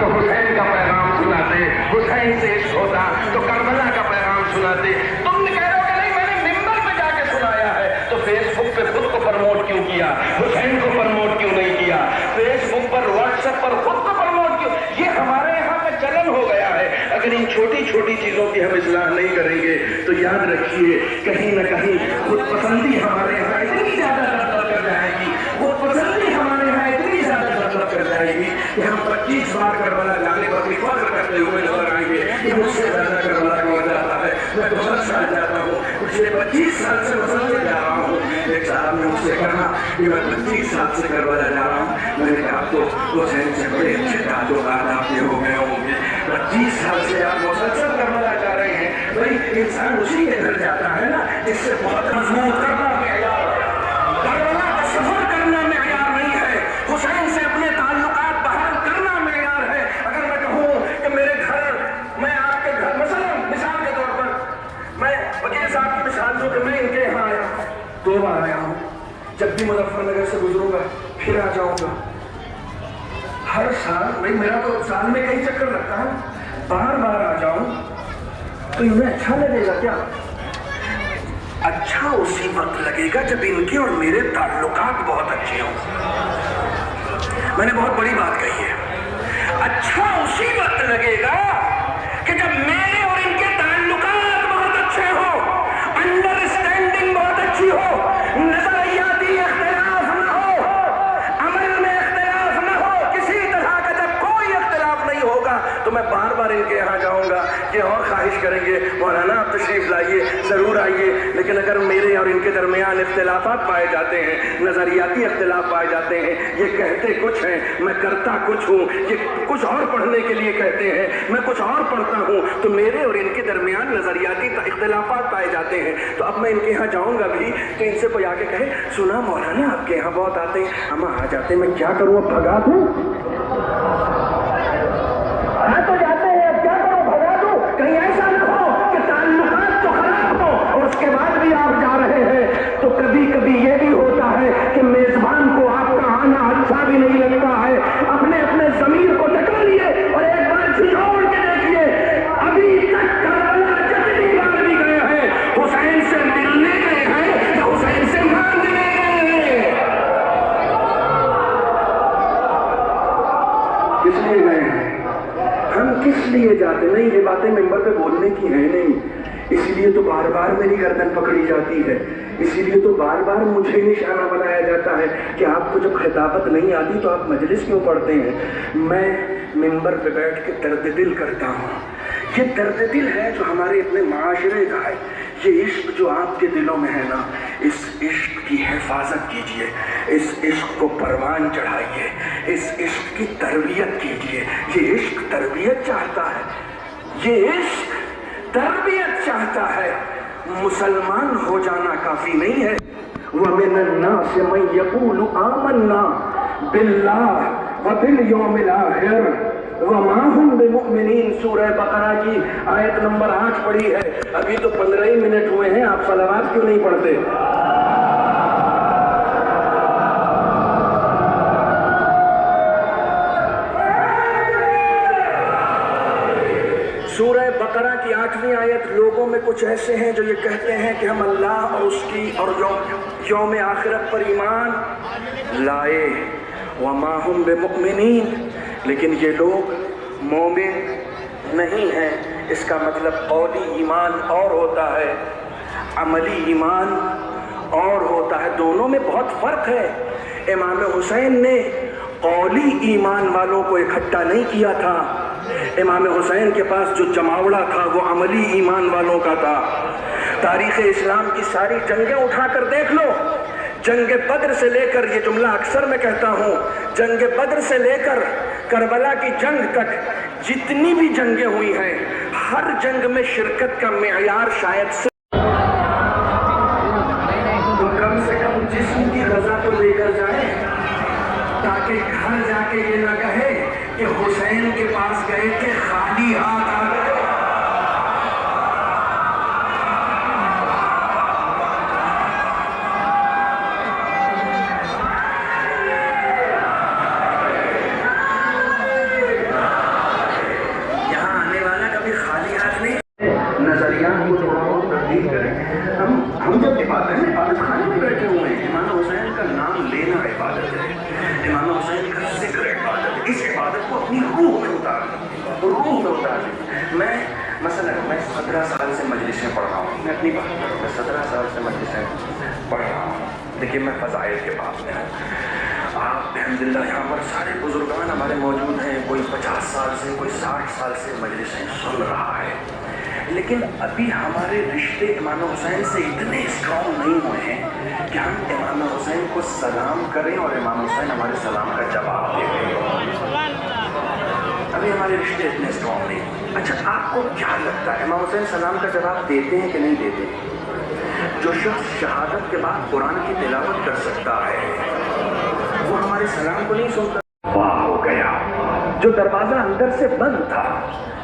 تو حسین کا پیغام سناتے، حسین سے عشق ہوتا تو کربلا کا پیغام سناتے. تم نے کہہ رہے ہو کہ نہیں میں نے ممبر پہ جا کے سنایا ہے، تو فیس بک پہ خود کو پروموٹ کیوں کیا؟ حسین کو پروموٹ کیوں نہیں کیا؟ فیس بک پر واٹس ایپ پر خود کو پروموٹ کیوں؟ یہ ہمارے یہاں کا چلن ہو گیا ہے. اگر ان چھوٹی چھوٹی چیزوں کی ہم اصلاح نہیں کریں گے تو یاد رکھیے کہیں نہ کہیں خود پسندی ہمارے یہاں اتنی زیادہ دخل کر جائے گی، خود پسندی ہمارے یہاں اتنی زیادہ دخل کر جائے گی کہ ہم 25 بار کربلا جانے پر بھی فخر کرتے ہوئے نظر آئیں گے کہ مجھ سے زیادہ کربلا کون جاتا ہے. میں تو ہر سال جاتا ہوں، پچھلے 25 سال سے مسلسل جا رہا ہوں. ایک صاحب نے مجھ سے کہا کہ میں 25 سال سے کربلا جا رہا ہوں. میں نے کہا آپ تو حسین سے بڑے اچھے تعلقات آپ کے ہو گئے ہوں گے. 25 سال سے آپ مسلسل کربلا جا رہے ہیں. بھائی انسان اسی کے گھر جاتا ہے نا جس سے بہت مضبوط کرنا معیار ہے. کربلا کا سفر کرنا معیار نہیں ہے، حسین سے اپنے تعلقات بحال کرنا معیار ہے. اگر میں کہوں کہ میرے گھر، میں آپ کے گھر مثال کے طور پر میں وکیل صاحب کی مثال دوں کہ میں ان کے یہاں آیا، 2 بار آیا ہوں. جب بھی مظفر نگر سے گزروں گا پھر آ جاؤں گا. ہر سال بھائی میرا تو سال میں کئی چکر لگتا ہے، بار بار آ جاؤں تو انہیں اچھا لگے گا کیا؟ اچھا اسی وقت لگے گا جب ان کے اور میرے تعلقات بہت اچھے ہوں. میں نے بہت بڑی بات کہی ہے. اچھا اسی وقت لگے گا کہ جب میرے اور ان کے تعلقات بہت اچھے ہوں، انڈرسٹینڈنگ بہت اچھی ہو، نظریاتی اختلاف نہ ہو، عمل میں اختلاف نہ ہو، کسی طرح کا جب کوئی اختلاف نہیں ہوگا تو میں بار بار ان کے یہاں جاؤں گا. یہ اور خواہش کریں گے مولانا آپ تشریف لائیے، ضرور آئیے. لیکن اگر میرے اور ان کے درمیان اختلافات پائے جاتے ہیں، نظریاتی اختلاف پائے جاتے ہیں، یہ کہتے کچھ ہیں میں کرتا کچھ ہوں، یہ کچھ اور پڑھنے کے لیے کہتے ہیں میں کچھ اور پڑھتا ہوں، تو میرے اور ان کے درمیان نظریاتی اختلافات پائے جاتے ہیں. تو اب میں ان کے یہاں جاؤں گا بھی تو ان سے کوئی آ کے کہے سنا مولانا آپ کے یہاں بہت آتے ہیں، ہم آ جاتے ہیں، میں کیا کروں اب بھگا دوں؟ ہاں تو جاتے ہیں اب کیا کروں بھگا دوں؟ کہیں ایسا نہ ہو کہ تعلقات تو خراب ہو اور اس کے بعد بھی آپ جا رہے ہیں. تو کبھی کبھی یہ بھی ہوتا ہے کہ میزبان کو آپ کا آنا اچھا بھی نہیں لگتا ہے. اپنے ضمیر کو ٹکا لیے اور ایک بار جھنجھوڑ کے دیکھیے، ابھی تک کربلا جتنی بار بھی گئے ہیں حسین سے ملنے گئے ہیں یا حسین سے مانگنے گئے ہیں؟ کس لیے گئے ہیں؟ ہم کس لیے جاتے؟ نہیں، یہ باتیں ممبر پہ بولنے کی ہیں نہیں. اسی لیے تو بار بار میری گردن پکڑی جاتی ہے، اسی لیے تو بار بار مجھے نشانہ بنایا جاتا ہے کہ آپ کو جب خطابت نہیں آتی تو آپ مجلس کیوں پڑھتے ہیں. میں ممبر پہ بیٹھ کے درد دل کرتا ہوں. یہ درد دل ہے جو ہمارے اپنے معاشرے کا ہے. یہ عشق جو آپ کے دلوں میں ہے نا، اس عشق کی حفاظت کیجئے، اس عشق کو پروان چڑھائیے، اس عشق کی تربیت کیجئے. یہ عشق تربیت چاہتا ہے، یہ عشق تربیت چاہتا ہے. مسلمان ہو جانا کافی نہیں ہے. وَمِنَ النَّاسِ مَن يَقُولُ آمَنَّا بِاللَّهِ وَبِالْيَوْمِ الْآخِرِ وَمَا هُمْ بِمُؤْمِنِينَ. سورہ بقرہ کی آیت نمبر 8 پڑھی ہے. ابھی تو 15 ہی منٹ ہوئے ہیں، آپ صلوات کیوں نہیں پڑھتے؟ سورہ بقرہ کی 8ویں آیت. لوگوں میں کچھ ایسے ہیں جو یہ کہتے ہیں کہ ہم اللہ اور اس کی اور یوم آخرت پر ایمان لائے، وما ہم بمؤمنین، لیکن یہ لوگ مومن نہیں ہیں. اس کا مطلب قولی ایمان اور ہوتا ہے، عملی ایمان اور ہوتا ہے. دونوں میں بہت فرق ہے. امام حسین نے قولی ایمان والوں کو اکٹھا نہیں کیا تھا. امام حسین کے پاس جو جماوڑا تھا وہ عملی ایمان والوں کا تھا. تاریخ اسلام کی ساری جنگیں اٹھا کر دیکھ لو، جنگ بدر سے لے کر، یہ جملہ اکثر میں کہتا ہوں، جنگ بدر سے لے کر کربلا کی جنگ تک جتنی بھی جنگیں ہوئی ہیں، ہر جنگ میں شرکت کا معیار شاید سے کم سے کم جسم کی غذا تو لے کر جائیں، تاکہ گھر جا کے یہ نہ کہے کہ حسین کے پاس گئے تھے خالی ہاتھ آ گئے. میں مثلا میں 17 سال سے مجلسیں پڑھ رہا ہوں، میں اپنی بات کروں، میں 17 سال سے مجلسیں پڑھ رہا ہوں. دیکھیے میں فضائل کے باب میں ہوں. آپ الحمدللہ یہاں پر سارے بزرگان ہمارے موجود ہیں، کوئی 50 سال سے، کوئی 60 سال سے مجلسیں سن رہا ہے. لیکن ابھی ہمارے رشتے امام حسین سے اتنے اسٹرانگ نہیں ہوئے ہیں کہ ہم امام حسین کو سلام کریں اور امام حسین ہمارے سلام کا جواب دیں. ابھی ہمارے رشتے اتنے اسٹرانگ نہیں. اچھا آپ کو کیا لگتا ہے امام حسین سلام کا جواب دیتے ہیں کہ نہیں دیتے؟ جو شخص شہادت کے بعد قرآن کی تلاوت کر سکتا ہے وہ ہمارے سلام کو نہیں سنتا. واہ ہو گیا. جو دروازہ اندر سے بند تھا،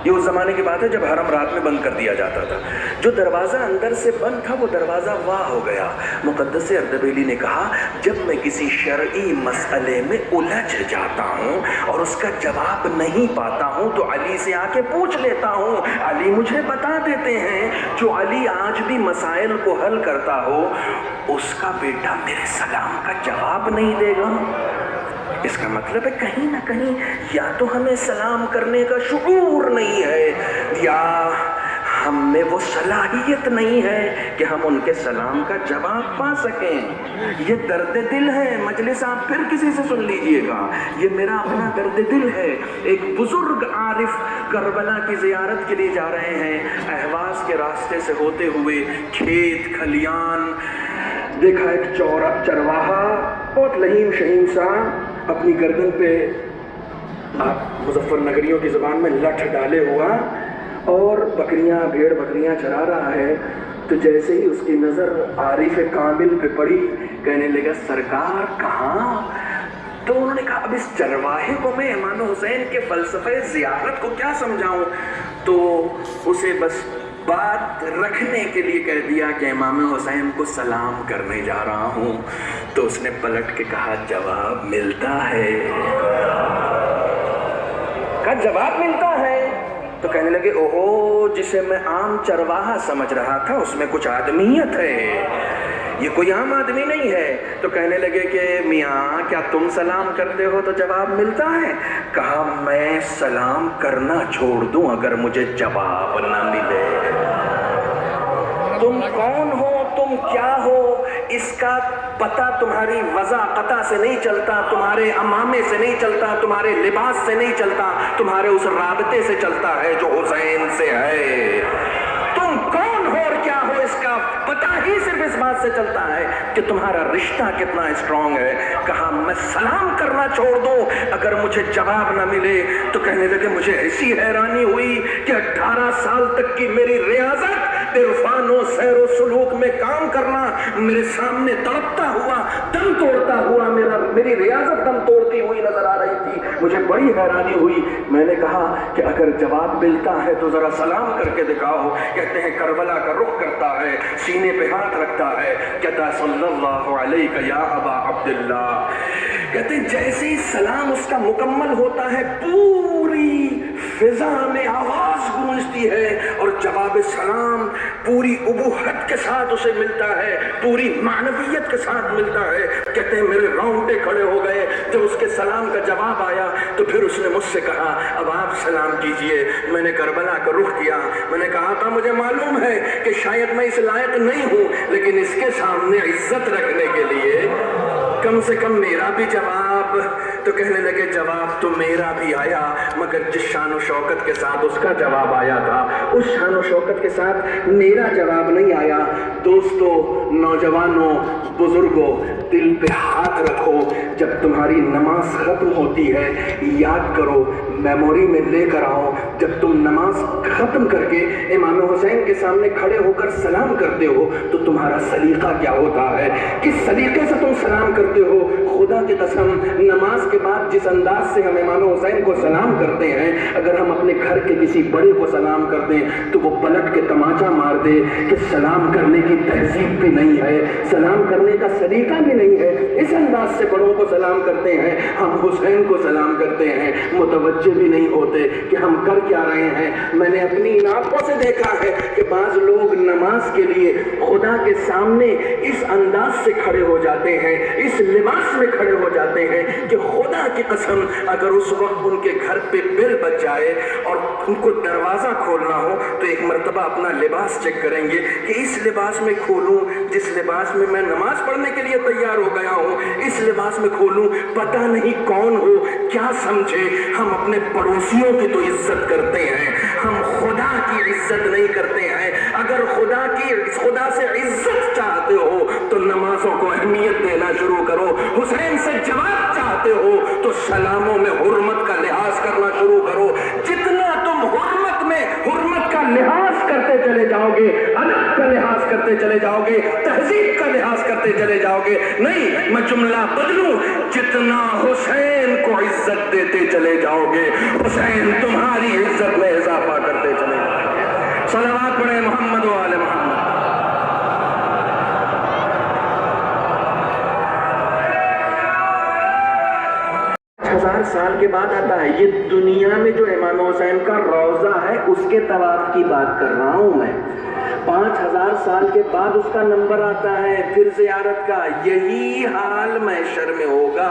یہ اس زمانے کی بات ہے جب حرم رات میں بند کر دیا جاتا تھا، جو دروازہ اندر سے بند تھا وہ دروازہ واہ ہو گیا. مقدس اردبیلی نے کہا جب میں کسی شرعی مسئلے میں الجھ جاتا ہوں اور اس کا جواب نہیں پاتا ہوں تو علی سے آ کے پوچھ لیتا ہوں، علی مجھے بتا دیتے ہیں. جو علی آج بھی مسائل کو حل کرتا ہو اس کا بیٹا میرے سلام کا جواب نہیں دے گا. اس کا مطلب ہے کہیں نہ کہیں یا تو ہمیں سلام کرنے کا شعور نہیں ہے یا ہم میں وہ صلاحیت نہیں ہے کہ ہم ان کے سلام کا جواب پا سکیں. یہ درد دل ہے. مجلس آپ پھر کسی سے سن لیجئے گا، یہ میرا اپنا درد دل ہے. ایک بزرگ عارف کربلا کی زیارت کے لیے جا رہے ہیں. اہواز کے راستے سے ہوتے ہوئے کھیت کھلیان دیکھا، ایک چرواہا بہت لہیم شہیم سا اپنی گردن پہ آپ مظفر نگریوں کی زبان میں لٹھ ڈالے ہوا اور بکریاں بھیڑ بکریاں چرا رہا ہے. تو جیسے ہی اس کی نظر عارف کامل پہ پڑی کہنے لگا سرکار کہاں؟ تو انہوں نے کہا اب اس چرواہے کو میں امام حسین کے فلسفہ زیارت کو کیا سمجھاؤں؟ تو اسے بس بات رکھنے کے لیے کہہ دیا کہ امام حسین کو سلام کرنے جا رہا ہوں. تو اس نے پلٹ کے کہا جواب ملتا ہے. کہا جواب ملتا ہے. تو کہنے لگے اوہو، جسے میں عام چرواہا سمجھ رہا تھا اس میں کچھ آدمیت ہے، یہ کوئی عام آدمی نہیں ہے. تو کہنے لگے کہ میاں کیا تم سلام کرتے ہو تو جواب ملتا ہے؟ کہا میں سلام کرنا چھوڑ دوں اگر مجھے جواب نہ ملے. تم کون ہو، تم کیا ہو، اس کا پتہ تمہاری وضع قطع سے نہیں چلتا، تمہارے امامے سے نہیں چلتا، تمہارے لباس سے نہیں چلتا، تمہارے اس رابطے سے چلتا ہے جو حسین سے ہے. تم کون ہو اور کیا ہو اس کا پتہ ہی صرف اس بات سے چلتا ہے کہ تمہارا رشتہ کتنا اسٹرانگ ہے. کہا میں سلام کرنا چھوڑ دوں اگر مجھے جواب نہ ملے. تو کہنے لگے مجھے ایسی حیرانی ہوئی کہ 18 سال تک کی میری ریاضت عرفان و سیر و سلوک میں کام کرنا میرے سامنے تڑپتا ہوا، دم توڑتا ہوا، میری ریاضت دم توڑتی ہوئی نظر آ رہی تھی. مجھے بڑی حیرانی ہوئی. میں نے کہا کہ اگر جواب ملتا ہے تو ذرا سلام کر کے دکھاؤ. کہتے ہیں کربلا کا رخ کرتا ہے، سینے پہ ہاتھ رکھتا ہے، کہتا ہے صلی اللہ علیہ یا ابا عبداللہ. کہتے ہیں جیسے ہی سلام اس کا مکمل ہوتا ہے پوری فضا میں آواز گونجتی ہے اور جواب سلام پوری ابوہت کے ساتھ اسے ملتا ہے، پوری معنویت کے ساتھ ملتا ہے. کہتے ہیں میرے رونگٹے کھڑے ہو گئے جب اس کے سلام کا جواب آیا. تو پھر اس نے مجھ سے کہا اب آپ سلام کیجئے. میں نے کربلا کا رخ کیا. میں نے کہا تھا مجھے معلوم ہے کہ شاید میں اس لائق نہیں ہوں، لیکن اس کے سامنے عزت رکھنے کے لیے کم سے کم میرا بھی جواب. تو کہنے لگے جواب تو میرا بھی آیا، مگر جس شان و شوکت کے ساتھ اس کا جواب آیا تھا اس شان و شوکت کے ساتھ میرا جواب نہیں آیا. دوستو، نوجوانوں، بزرگوں، دل پہ ہاتھ رکھو. جب تمہاری نماز ختم ہوتی ہے یاد کرو، میموری میں لے کر آؤ، جب تم نماز ختم کر کے امام حسین کے سامنے کھڑے ہو کر سلام کرتے ہو تو تمہارا سلیقہ کیا ہوتا ہے، کس سلیقے سے تم سلام کرتے ہو. خدا کی قسم نماز کے بعد جس انداز سے ہم امام حسین کو سلام کرتے ہیں، اگر ہم اپنے گھر کے کسی بڑے کو سلام کر دیں تو وہ پلٹ کے تماچا مار دے کہ سلام کرنے کی تہذیب بھی نہیں ہے، سلام کرنے کا سلیقہ بھی نہیں ہے. اس انداز سے بڑوں کو سلام کرتے ہیں. ہم حسین کو سلام کرتے ہیں، متوجہ بھی نہیں ہوتے کہ ہم کر کیا رہے ہیں. میں نے اپنی آنکھوں سے دیکھا ہے کہ بعض لوگ نماز کے لیے خدا کے سامنے اس انداز سے کھڑے ہو جاتے ہیں، اس لباس میں کھڑے ہو جاتے ہیں کہ خدا کی قسم اگر اس وقت ان کے گھر پہ بیل بج جائے اور ان کو دروازہ کھولنا ہو تو ایک مرتبہ اپنا لباس چیک کریں گے کہ اس لباس میں کھولوں جس لباس میں میں نماز پڑھنے کے لیے تیار ہو گیا ہوں، اس لباس میں کھولوں پتہ نہیں کون ہو کیا سمجھے۔ ہم اپنے پڑوسیوں کی تو عزت کرتے ہیں، ہم خدا کی عزت نہیں کرتے ہیں۔ اگر خدا سے عزت چاہتے ہو تو نمازوں کو اہمیت دینا شروع کرو، حسین سے جواب چاہتے ہو تو سلاموں میں حرمت کا لحاظ کرنا شروع کرو۔ جتنا تم حرمت کا لحاظ کرتے چلے جاؤ گے، ادب کا لحاظ کرتے چلے جاؤ گے، تہذیب کا لحاظ کرتے چلے جاؤ گے، نہیں میں جملہ بدلوں، جتنا حسین کو عزت دیتے چلے جاؤ گے حسین تمہاری عزت میں اضافہ کرتے چلے جاؤ گے۔ صلوات پڑھیں محمد و آل محمد۔ 1000 سال کے بعد آتا ہے، یہ دنیا میں جو امام حسین کا روضہ ہے اس کے طواف کی بات کر رہا ہوں میں۔ 5000 سال کے بعد اس کا نمبر آتا ہے پھر زیارت کا۔ یہی حال محشر میں ہوگا۔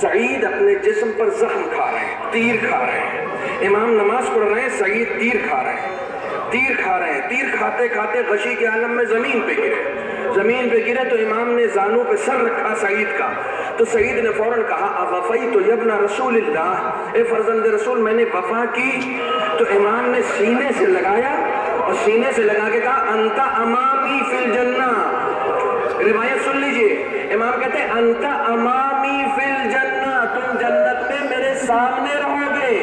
سعید اپنے جسم پر زخم کھا رہے ہیں، تیر کھا رہے ہیں، امام نماز پڑھ رہے ہیں، سعید تیر کھا رہے ہیں، تیر کھاتے کھاتے غشی کے عالم میں زمین پہ گرے تو امام نے زانوں پہ سر رکھا سعید کا، تو سعید نے فوراً کہا اوفیت یا ابن رسول اللہ، اے فرزند رسول میں نے وفا کی۔ تو امام نے سینے سے لگایا اور سینے سے لگا کے کہا انت امامی فی الجنہ۔ روایت سن لیجئے، امام کہتے ہیں انت امامی فی الجنہ، تم جنت میں میرے سامنے رہو گے،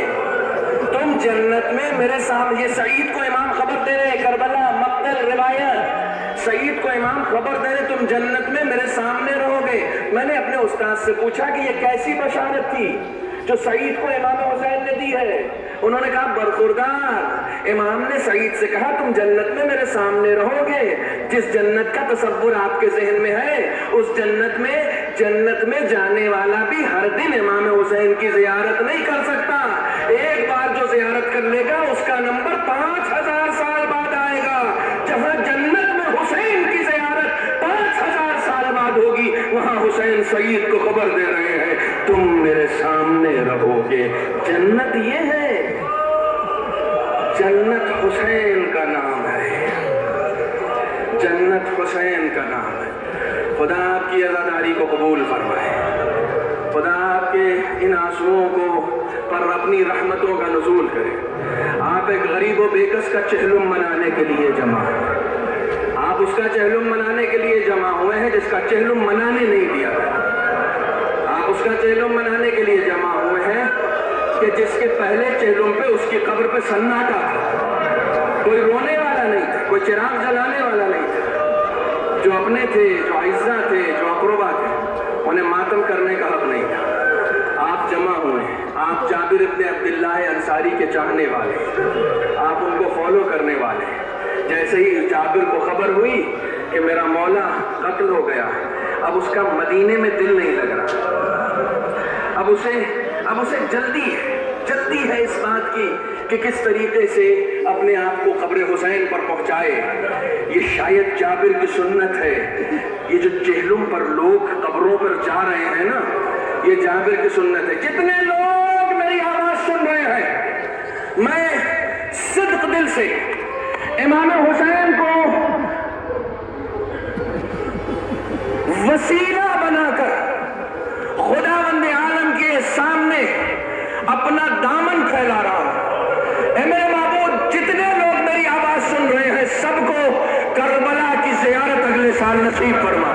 تم جنت میں میرے سامنے۔ یہ سعید کو امام خبر دے رہے، کربلا مقتل روایت، سعید کو امام خبر دے رہے تم جنت میں میرے سامنے رہو گے۔ میں نے اپنے استاد سے پوچھا کہ یہ کیسی بشارت تھی جو سعید کو امام حسین نے دی ہے؟ انہوں نے کہا برخوردار، امام نے سعید سے کہا تم جنت میں میرے سامنے رہو گے۔ جس جنت کا تصور آپ کے ذہن میں ہے اس جنت میں جانے والا بھی ہر دن امام حسین کی زیارت نہیں کر سکتا۔ ایک بار جو زیارت کر لے گا اس کا نمبر 5000 سال بعد آئے گا۔ جہاں جنت میں حسین کی زیارت 5000 سال بعد ہوگی، وہاں حسین سعید کو خبر دے رہے ہیں تم میرے سامنے رہو گے۔ جنت یہ ہے، جنت حسین کا نام ہے، جنت حسین کا نام ہے۔ خدا آپ کی عزاداری کو قبول فرمائے، خدا آپ کے ان آنسوؤں کو پر اپنی رحمتوں کا نزول کرے۔ آپ ایک غریب و بیکس کا چہلم منانے کے لیے جمع ہیں، آپ اس کا چہلم منانے کے لیے جمع ہوئے ہیں جس کا چہلم منانے نہیں دیا تھا۔ آپ اس کا چہلم منانے کے لیے جمع ہوئے ہیں کہ جس کے پہلے چہلم پہ اس کی قبر پہ سناٹا تھا، کوئی رونے والا نہیں تھا، کوئی چراغ جلانے والا نہیں تھا۔ جو اپنے تھے، جو اعزا تھے، جو اقربا تھے، انہیں ماتم کرنے کا حق نہیں تھا۔ آپ جمع ہوئے، آپ جابر ابن عبداللہ انصاری کے چاہنے والے، آپ ان کو فالو کرنے والے۔ جیسے ہی جابر کو خبر ہوئی کہ میرا مولا قتل ہو گیا، اب اس کا مدینے میں دل نہیں لگ رہا، اب اسے جلدی ہے اس بات کی کہ کس طریقے سے اپنے آپ کو قبر حسین پر پہنچائے۔ یہ شاید جابر کی سنت ہے، یہ جو چہلم پر لوگ قبروں پر جا رہے ہیں نا، یہ جابر کی سنت ہے۔ جتنے لوگ میری آواز سن رہے ہیں، میں صدق دل سے امام حسین کو وسیلہ بنا کر خداوند عالم کے سامنے اپنا دامن پھیلا رہا ہوں۔ اے میرے معبود، جتنے لوگ میری آواز سن رہے ہیں سب کو کربلا کی زیارت اگلے سال نصیب فرما۔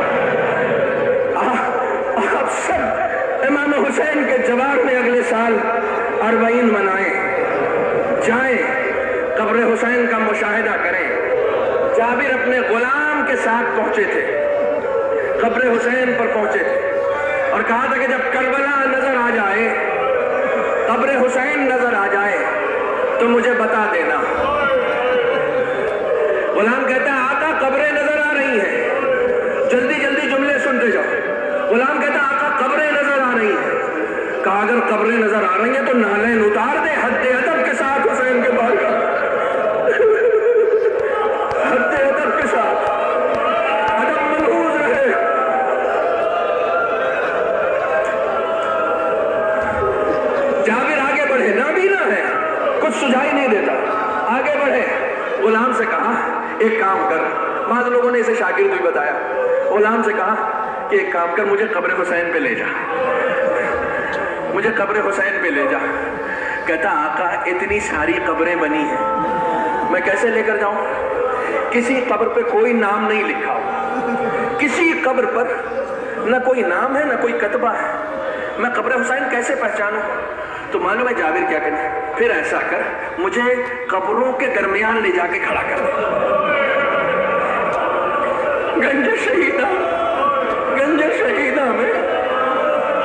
آپ سب امام حسین کے جوار میں اگلے سال 40 منائیں، جائیں قبر حسین کا مشاہدہ کریں۔ جابر اپنے غلام کے ساتھ پہنچے تھے، قبر حسین پر پہنچے تھے اور کہا تھا کہ جب کربلا نظر آ جائے، قبر حسین نظر آ جائے تو مجھے بتا دینا۔ غلام کہتا ہے آقا قبریں نظر آ رہی ہیں، جلدی جملے سنتے جاؤ۔ غلام کہتا ہے آقا قبریں نظر آ رہی ہیں۔ کہا اگر قبریں نظر آ رہی ہیں تو نالین اتار دے، حد ادب کے ساتھ حسین کے بارگاہ کا حد ادب کے ساتھ ادب ملحوظ رہے۔ غلام سے کہا ایک کام کر، بعض لوگوں نے اسے شاگرد بھی بتایا، غلام سے کہا کہ ایک کام کر، مجھے قبر حسین پہ لے جا، مجھے قبر حسین پہ لے جا۔ کہتا آقا اتنی ساری قبریں بنی ہیں، میں کیسے لے کر جاؤں؟ کسی قبر پہ کوئی نام نہیں لکھا ہو، کسی قبر پر نہ کوئی نام ہے نہ کوئی کتبہ ہے، میں قبر حسین کیسے پہچانوں؟ تو معلوم ہے جابر کیا کرے، پھر ایسا کر مجھے قبروں کے درمیان لے جا کے کھڑا کر دے۔ گنج شہیدہ میں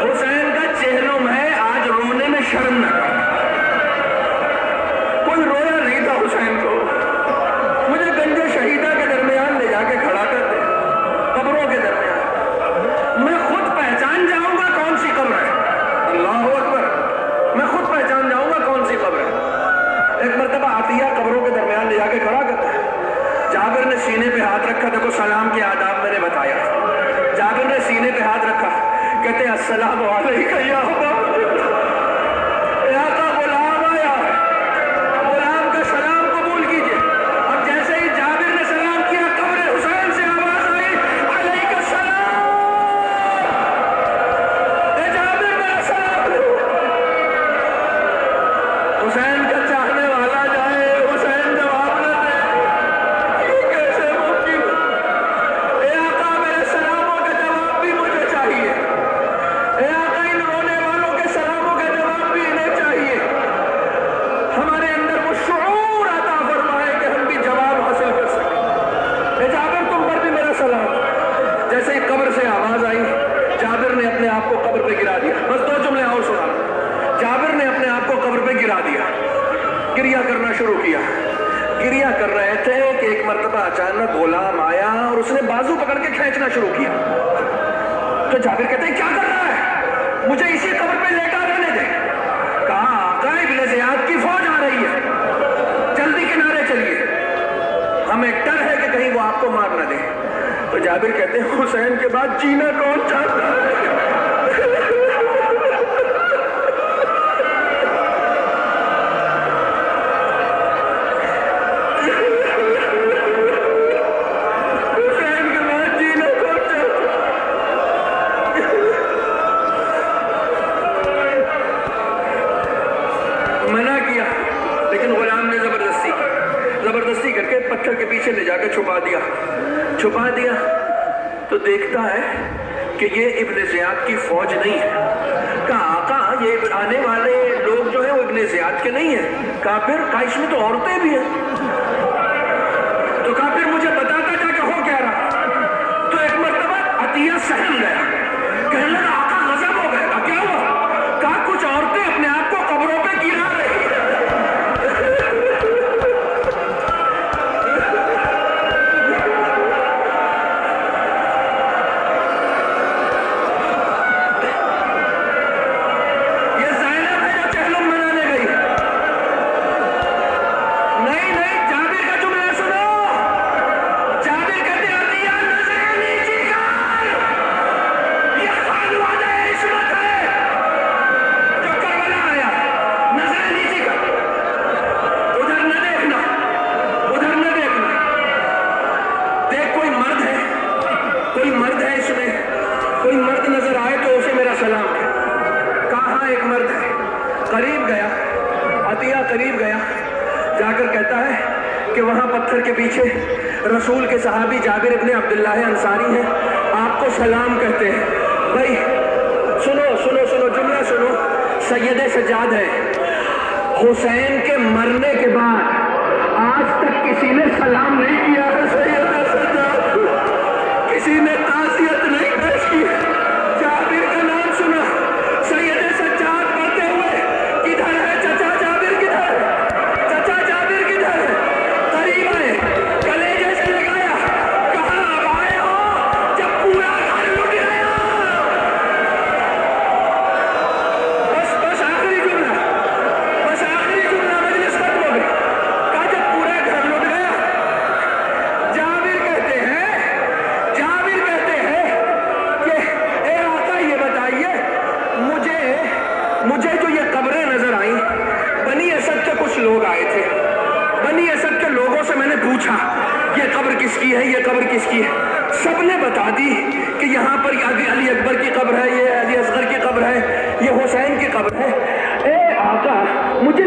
حسین کا چہلم ہے، آج رونے میں شرم نہ کر، کوئی رویا نہیں تھا حسین کو، مجھے گنج شہیدہ کے درمیان لے جا کے کھڑا کر دے، قبروں کے درمیان، میں خود پہچان جاؤں گا کون سی قبر ہے، اللہ اکبر، میں خود پہچان جاؤں گا کون سی قبر ہے۔ ایک مرتبہ عطیہ قبروں کے درمیان لے جا کے کھڑا کرتا ہے، جابر نے سینے پہ ہاتھ رکھا، دیکھو سلام کے آداب میں نے بتایا، جابر نے سینے پہ ہاتھ رکھا، کہتے السلام علیکہ یا ابا، اے آقا غلام آیا ہے، غلام کا سلام قبول کیجئے۔ اب جیسے ہی جابر نے سلام کیا، قبر حسین سے آواز آئی علیکہ السلام، اے جابر میرا سلام لو۔ حسین کا چاہنے والا جائے، حسین جواب نہ دے، یہ کیسے ممکن؟ اے آقا میرے سلاموں کا جواب بھی مجھے چاہیے، اے آقا ان رونے والوں کے سلاموں کا جواب بھی انہیں چاہیے، ہمارے اندر وہ شعور عطا فرمائے کہ ہم بھی جواب حاصل کر سکیں۔ اے جابر تم پر بھی میرا سلام۔ جیسے ہی قبر سے آواز آئی، جابر نے اپنے آپ کو قبر پہ گرا دیا، بس دو جملے اور سنا، جابر نے اپنے آپ کو قبر پہ گرا دیا، گریہ کرنا شروع کیا، گریہ کر رہے تھے کہ ایک مرتبہ اچانک غلام آیا اور اس نے بازو پکڑ کے کھینچنا شروع کیا۔ تو جابر کہتے ہیں کیا کر رہا ہے، مجھے اسی قبر پہ لیٹا رہنے دے۔ کہا آقا ابن زیاد کی فوج آ رہی ہے، جلدی کنارے چلیے، ہمیں ڈر ہے کہ کہیں وہ آپ کو مار نہ دے۔ تو جابر کہتے ہیں حسین کے بعد جینا کون چاہتا ہے؟ منع کیا، لیکن غلام نے زبردستی کر کے پتھر کے پیچھے لے جا کے چھپا دیا تو دیکھتا ہے کہ یہ ابن زیاد کی فوج نہیں ہے۔ کہا آقا یہ آنے والے لوگ جو ہیں وہ ابن زیاد کے نہیں ہیں۔ کہا پھر اس میں تو عورتیں بھی ہیں۔ تو کہا پھر مجھے بتاتا تھا کہ ہو کیا رہا۔ تو ایک مرتبہ عطیہ سہم گیا، کہنے لگا آقا غضب ہو گئے۔ کہا کیا ہوا؟ کہا کچھ عورتیں اپنے آپ کو قبروں پہ گرا رہی ہیں۔ قریب گیا، جا کر کہتا ہے کہ وہاں پتھر کے پیچھے رسول کے صحابی جابر ابن عبداللہ انصاری ہیں، آپ کو سلام کہتے ہیں۔ بھائی سنو جملہ سنو، سید سجاد ہے، حسین کے مرنے کے بعد آج تک کسی نے سلام نہیں کیا ہے سید سجاد، کسی نے تعزیت نہیں پیش کی۔ جابر کا نام سنا، سید سجاد پڑھتے ہوئے کدھر ہے چچا جابر، کدھر ہے چچا جابر، کدھر ہے؟ قریب آئے، کلیجے سے لگایا، کہا اب آئے ہو جب پورا گھر لٹ گیا۔ بس آخری جملہ مجلس ختم ہو گئی۔ کہا جب پورا گھر لٹ گیا، جابر کہتے ہیں کہ اے آقا یہ بتائیے مجھے جو یہ قبریں نظر آئیں، بنی اسد کے کچھ لوگ آئے تھے، بنی اسد کے لوگوں سے میں نے پوچھا یہ قبر کس کی ہے، یہ قبر کس کی ہے؟ سب نے بتا دی کہ یہاں پر علی اکبر کی قبر ہے، یہ علی اصغر کی قبر ہے، یہ حسین کی قبر ہے۔ اے آقا، مجھے